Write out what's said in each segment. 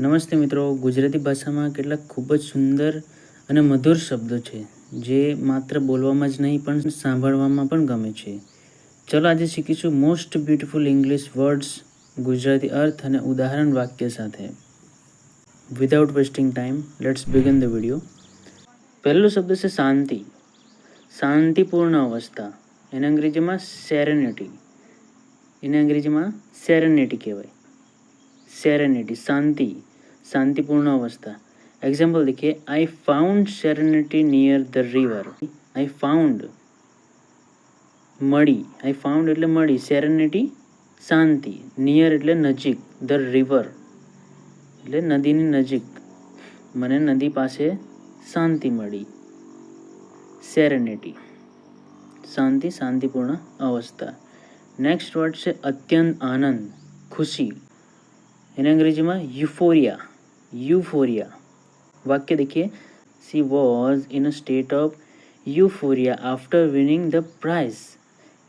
નમસ્તે મિત્રો, ગુજરાતી ભાષામાં કેટલાક ખૂબ જ સુંદર અને મધુર શબ્દો છે જે માત્ર બોલવામાં જ નહીં પણ સાંભળવામાં પણ ગમે છે. ચલો આજે શીખીશું most beautiful English words Gujarati અર્થ અને ઉદાહરણ વાક્ય સાથે. Without wasting time, let's begin the video. પહેલો શબ્દ છે શાંતિ. શાંતિપૂર્ણ અવસ્થા. એને અંગ્રેજીમાં સેરેનિટી. એને અંગ્રેજીમાં સેરેનિટી કહેવાય. सेरेनिटी शांति, शांतिपूर्ण अवस्था. एग्जाम्पल देखिए, I found serenity near the river. I found मળી, आई फाउंड એટલે મળી, સેરેનિટી શાંતિ, નિયર એટલે નજીક, ધ રિવર એટલે નદીની નજીક, મને નદી પાસે શાંતિ મળી. સેરેનિટી શાંતિ, શાંતિપૂર્ણ અવસ્થા. નેક્સ્ટ વર્ડ છે અત્યંત આનંદ, ખુશી. એને અંગ્રેજીમાં યુફોરિયા. યુફોરિયા. વાક્ય देखिए, she was in a state of euphoria after winning the prize.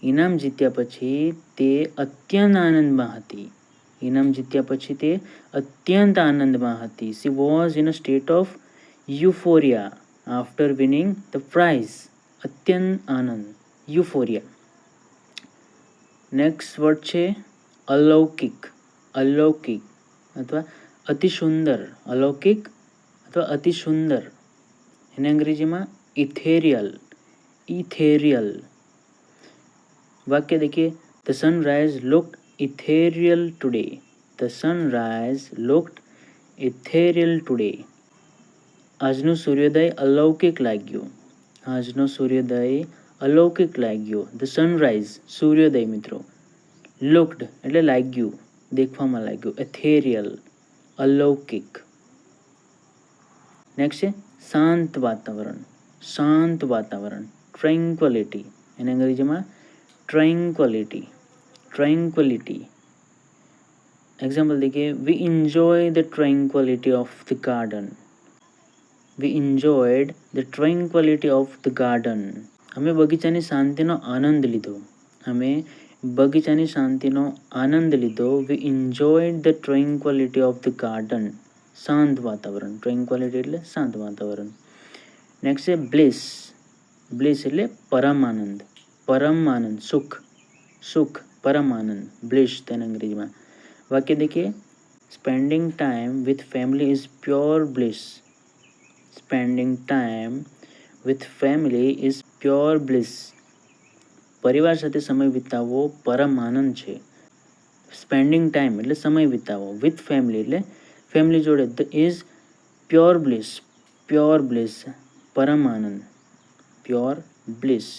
ઇનામ જીત્યા પછી તે અત્યંત આનંદમાં હતી. ઇનામ જીત્યા પછી તે અત્યંત આનંદમાં હતી. She was in a state of euphoria after winning the prize. અત્યંત આનંદ, યુફોરિયા. નેક્સ્ટ વર્ડ છે અલૌકિક. અલૌકિક અથવા અતિ સુંદર. અલૌકિક અથવા અતિ સુંદર. એને અંગ્રેજીમાં ઇથેરિયલ. ઇથેરિયલ. વાક્ય देखिए, the sunrise looked ethereal today. The sunrise looked ethereal today. આજનું સૂર્યોદય અલૌકિક લાગ્યું. આજનો સૂર્યોદય અલૌકિક લાગ્યો. ધ સનરાઇઝ સૂર્યોદય મિત્રો. લુક્ડ એટલે લાગ્યું, દેખવામાં લાગ્યું. એથેરિયલ અલૌકિક. નેક્સ્ટ છે શાંત વાતાવરણ. શાંત વાતાવરણ, ટ્રેન્ક્વલિટી. એને અંગ્રેજીમાં ટ્રેન્ક્વલિટી. ટ્રેન્ક્વલિટી. એક્ઝામ્પલ देखिए, we enjoy the tranquility of the garden. We enjoyed the tranquility of the garden. અમે બગીચાની શાંતિનો આનંદ લીધો. અમે બગીચાની શાંતિનો આનંદ લીધો. We enjoyed the tranquility of the garden. શાંત વાતાવરણ. ટ્રેન્ક્વલિટી એટલે શાંત વાતાવરણ. નેક્સ્ટ છે બ્લિસ. બ્લિસ એટલે પરમ આનંદ. પરમ આનંદ, સુખ. સુખ, પરમ આનંદ. બ્લિસ તેને અંગ્રેજીમાં. વાક્ય देखिए, spending time with family is pure bliss. Spending time with family is pure bliss. પરિવાર સાથે સમય વિતાવવો પરમ આનંદ છે. સ્પેન્ડિંગ ટાઈમ એટલે સમય વિતાવવો. વિથ ફેમિલી એટલે ફેમિલી જોડે. The is pure bliss. Pure bliss, Param Anand. Pure bliss.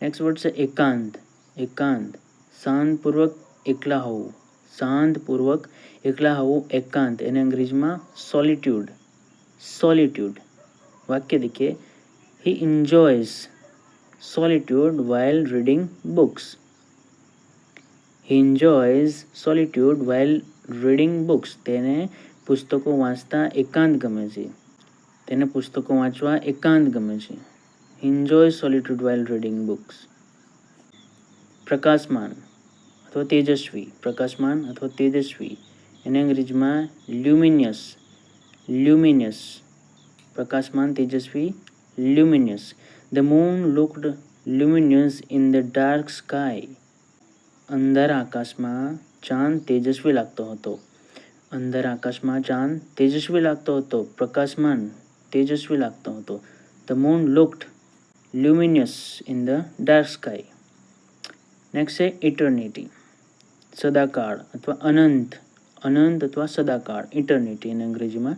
Next word છે એકાંત. એકાંત, શાંતપૂર્વક એકલા હોવું. શાંતપૂર્વક એકલા હોવું, એકાંત. એને અંગ્રેજીમાં સોલિટ્યુડ. સોલિટ્યુડ. વાક્ય देखिए, he enjoys solitude while reading books. He enjoys solitude while reading books. તેને પુસ્તકો વાંચતા એકાંત ગમે છે. તેને પુસ્તકો વાંચવા એકાંત ગમે છે. He enjoys solitude while reading books. પ્રકાશમાન અથવા તેજસ્વી. પ્રકાશમાન અથવા તેજસ્વી. એને અંગ્રેજીમાં લ્યુમિનિયસ. લ્યુમિનિયસ. પ્રકાશમાન, તેજસ્વી, લ્યુમિનિયસ. The moon looked luminous in the dark sky. અંધારા આકાશમાં ચાંદ તેજસ્વી લાગતો હતો. અંધારા આકાશમાં ચાંદ તેજસ્વી લાગતો હતો. પ્રકાશમાન, તેજસ્વી લાગતો હતો. The moon looked luminous in the dark sky. Next છે ઇટર્નિટી. સદાકાળ અથવા અનંત. અનંત અથવા સદાકાળ, ઇટર્નિટી એને અંગ્રેજીમાં.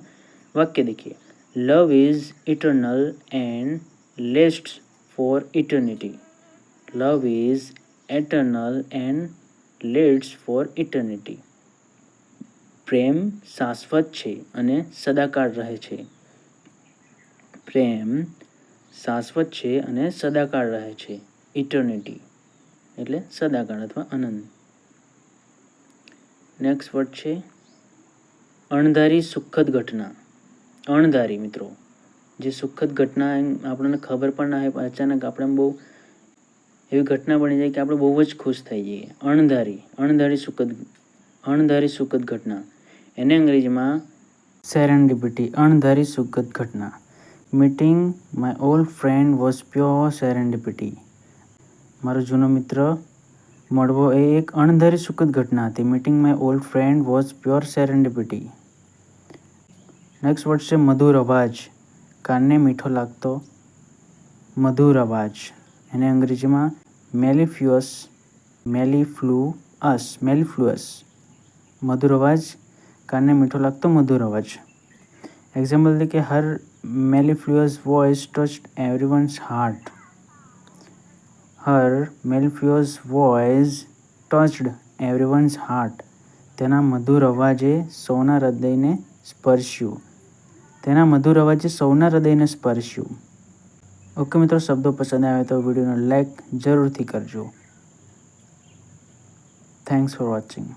વાક્ય देखिए, love is eternal and lasts for eternity. Love is eternal and lasts for eternity. પ્રેમ શાશ્વત છે અને સદાકાળ રહે છે. પ્રેમ શાશ્વત છે અને સદાકાળ રહે છે. ઇટર્નિટી એટલે સદાકાળ અથવા અનંત. નેક્સ્ટ વર્ડ છે અણધારી સુખદ ઘટના. અણધારી મિત્રો, જે સુખદ ઘટના આપણને ખબર પણ ના હોય, અચાનક આપણે બહુ એવી ઘટના બની જાય કે આપણે બહુ જ ખુશ થઈ જઈએ. અણધારી. અણધારી સુખદ ઘટના. એને અંગ્રેજીમાં સેરેન્ડિપિટી, અણધારી સુખદ ઘટના. Meeting my old friend was pure serendipity. મારો જૂનો મિત્ર મળવો એ એક અણધારી સુખદ ઘટના હતી. Meeting my old friend was pure serendipity. Next word છે મધુર અવાજ, કાનને મીઠો લાગતો મધુર અવાજ. એને અંગ્રેજીમાં મેલિફ્લુઅસ, મેલિફ્લુઅસ. મધુર અવાજ, કાનને મીઠો લાગતો મધુર અવાજ. એક્ઝામ્પલ તરીકે હર મેલિફ્લુઅસ વોઇસ ટચ્ડ એવરીવન્સ હાર્ટ. હર મેલિફ્લુઅસ વોઇસ ટચ્ડ એવરીવન્સ હાર્ટ. તેના મધુર અવાજે સૌના હૃદયને સ્પર્શ્યું. તેના મધુર અવાજે સૌના હૃદયને સ્પર્શ્યું. ઓકે મિત્રો, શબ્દો પસંદ આવે તો વિડીયોને લાઈક જરૂરથી કરજો. Thanks for watching.